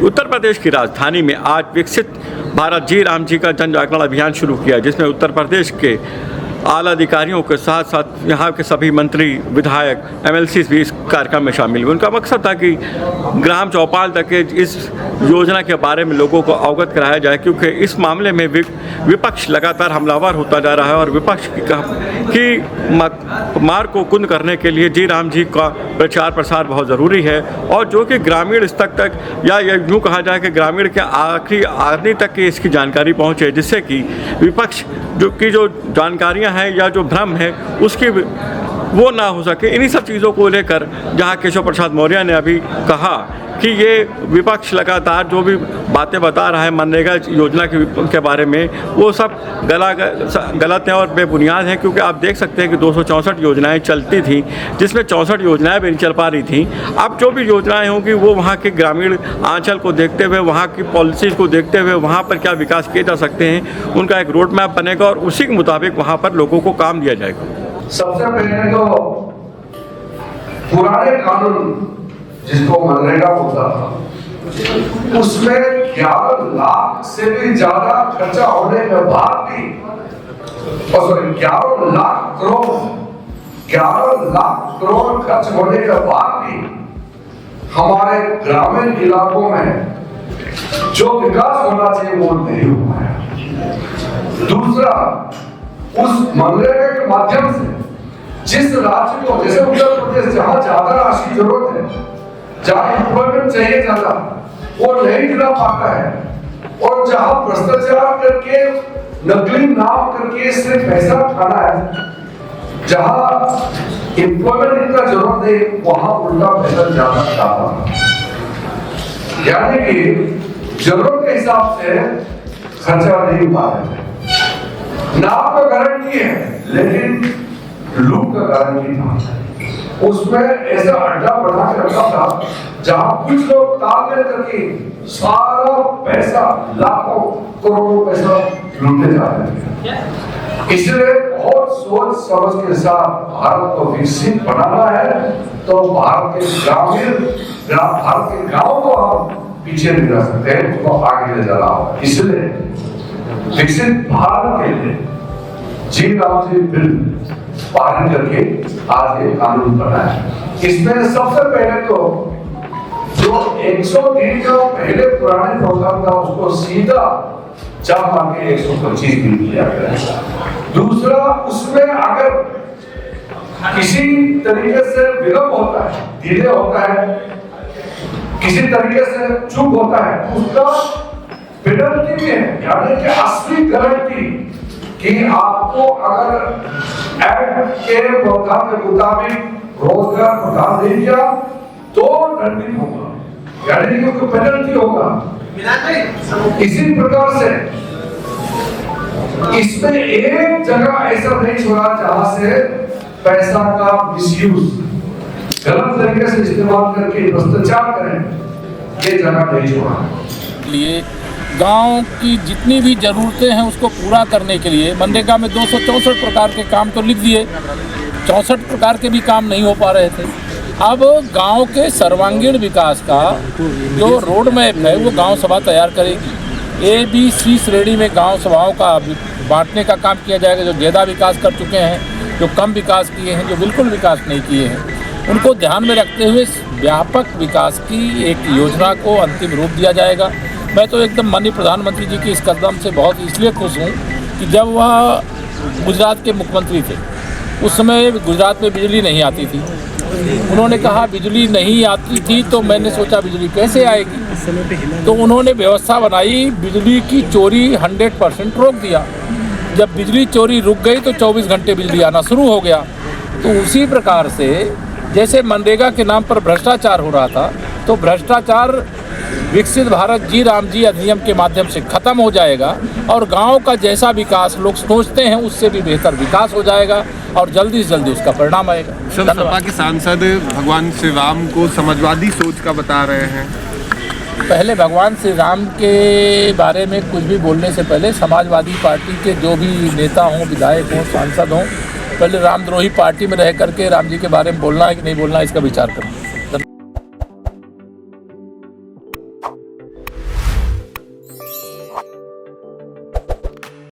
उत्तर प्रदेश की राजधानी में आज विकसित भारत जी राम जी का जन जागरण अभियान शुरू किया, जिसमें उत्तर प्रदेश के आला अधिकारियों के साथ साथ यहाँ के सभी मंत्री, विधायक, एमएलसी भी इस कार्यक्रम में शामिल हुए। उनका मकसद था कि ग्राम चौपाल तक इस योजना के बारे में लोगों को अवगत कराया जाए, क्योंकि इस मामले में विपक्ष लगातार हमलावर होता जा रहा है और विपक्ष की मार को कुंद करने के लिए जी राम जी का प्रचार प्रसार बहुत ज़रूरी है, और जो कि ग्रामीण स्तर तक या यूँ कहा जाए कि ग्रामीण के आखिरी आदमी तक की इसकी जानकारी पहुँचे, जिससे कि विपक्ष जो जानकारियां हैं या जो भ्रम है उसकी वो ना हो सके। इन्हीं सब चीज़ों को लेकर जहां केशव प्रसाद मौर्य ने अभी कहा कि ये विपक्ष लगातार जो भी बातें बता रहा है मनरेगा योजना के बारे में, वो सब गलत हैं और बेबुनियाद हैं, क्योंकि आप देख सकते हैं कि 264 योजनाएं चलती थी, जिसमें 64 योजनाएं भी नहीं चल पा रही थी। अब जो भी योजनाएं होंगी वो वहाँ के ग्रामीण आंचल को देखते हुए, वहाँ की पॉलिसीज़ को देखते हुए, वहाँ पर क्या विकास किए जा सकते हैं, उनका एक रोड मैप बनेगा और उसी के मुताबिक वहाँ पर लोगों को काम दिया जाएगा। सबसे पहले तो पुराने कानून जिसको मनरेगा होता था, उसमें 11 लाख से भी ज्यादा खर्चा होने के बाद भी, 11 लाख करोड़ खर्च होने के बाद भी हमारे ग्रामीण इलाकों में जो विकास होना चाहिए वो नहीं हुआ है। दूसरा, उस मनरेगा के माध्यम से जिस राज्य को, जैसे उत्तर प्रदेश, जहां ज्यादा राशि की जरूरत है, जहां एम्प्लॉयमेंट चाहिए ज्यादा, वो नहीं दिला पाता है, और जहां भ्रष्टाचार करके, नकली नाम करके सिर्फ पैसा खाना है, जहां एम्प्लॉयमेंट का जरूरत है, वहां उल्टा पैसा ज्यादा खाता है। यानी कि जरूरत के हिसाब से खर्चा नहीं पा रहे। नाम का गारंटी है लेकिन लूट का गारंटी था। उसमें ऐसा अड्डा बना के रखा था जहां कुछ लोग तालमेल करके सारा पैसा, लाखों करोड़ों पैसा लूटे जा रहे थे। इसलिए बहुत सोच समझ के साथ भारत को विकसित बनाना है, तो भारत के गांव को हम पीछे नहीं रह सकते, उसको आगे ले जाना होगा। इसलिए विकसित भारत के लिए जी राम जी बिल पालन करके आज ये कानून बना है। इसमें सबसे पहले तो जो 100 दिन का पहले पुराने प्रोग्राम था, उसको सीधा 4 माह के 125 दिन किया गया। दूसरा, उसमें अगर किसी तरीके से विलंब होता है, डिले होता है, किसी तरीके से चूक होता है, उसका पेनल्टी भी है, यानी कि असली गारंटी कि आपको अगर एक्ट के प्रावधान के मुताबिक रोजगार प्रदान नहीं किया तो दंडित होगा, यानी कि पेनल्टी होगा। इसी प्रकार से इसमें एक जगह ऐसा नहीं छोड़ा जहां से पैसा का मिसयूज, गलत तरीके से इस्तेमाल करके भ्रष्टाचार करें, ये जगह नहीं छोड़ा। लिए गांव की जितनी भी ज़रूरतें हैं उसको पूरा करने के लिए मनरेगा में 264 प्रकार के काम तो लिख दिए, 64 प्रकार के भी काम नहीं हो पा रहे थे। अब गांव के सर्वांगीण विकास का जो रोड मैप है वो गांव सभा तैयार करेगी। ABC श्रेणी में गांव सभाओं का बांटने का काम किया जाएगा। जो ज़्यादा विकास कर चुके हैं, जो कम विकास किए हैं, जो बिल्कुल विकास नहीं किए हैं, उनको ध्यान में रखते हुए व्यापक विकास की एक योजना को अंतिम रूप दिया जाएगा। मैं तो एकदम माननीय प्रधानमंत्री जी की इस कदम से बहुत इसलिए खुश हूँ कि जब वह गुजरात के मुख्यमंत्री थे उस समय गुजरात में बिजली नहीं आती थी। उन्होंने कहा बिजली नहीं आती थी, तो मैंने सोचा बिजली कैसे आएगी, तो उन्होंने व्यवस्था बनाई, बिजली की चोरी 100% रोक दिया। जब बिजली चोरी रुक गई तो 24 घंटे बिजली आना शुरू हो गया। तो उसी प्रकार से जैसे मनरेगा के नाम पर भ्रष्टाचार हो रहा था, तो भ्रष्टाचार विकसित भारत जी राम जी अधिनियम के माध्यम से खत्म हो जाएगा और गांव का जैसा विकास लोग सोचते हैं उससे भी बेहतर विकास हो जाएगा और जल्दी से जल्दी उसका परिणाम आएगा। सपा के सांसद भगवान श्री राम को समाजवादी सोच का बता रहे हैं। पहले भगवान श्री राम के बारे में कुछ भी बोलने से पहले समाजवादी पार्टी के जो भी नेता हों, विधायक हों, सांसद हों, पहले रामद्रोही पार्टी में रह करके राम जी के बारे में बोलना है कि नहीं बोलना है इसका विचार करें।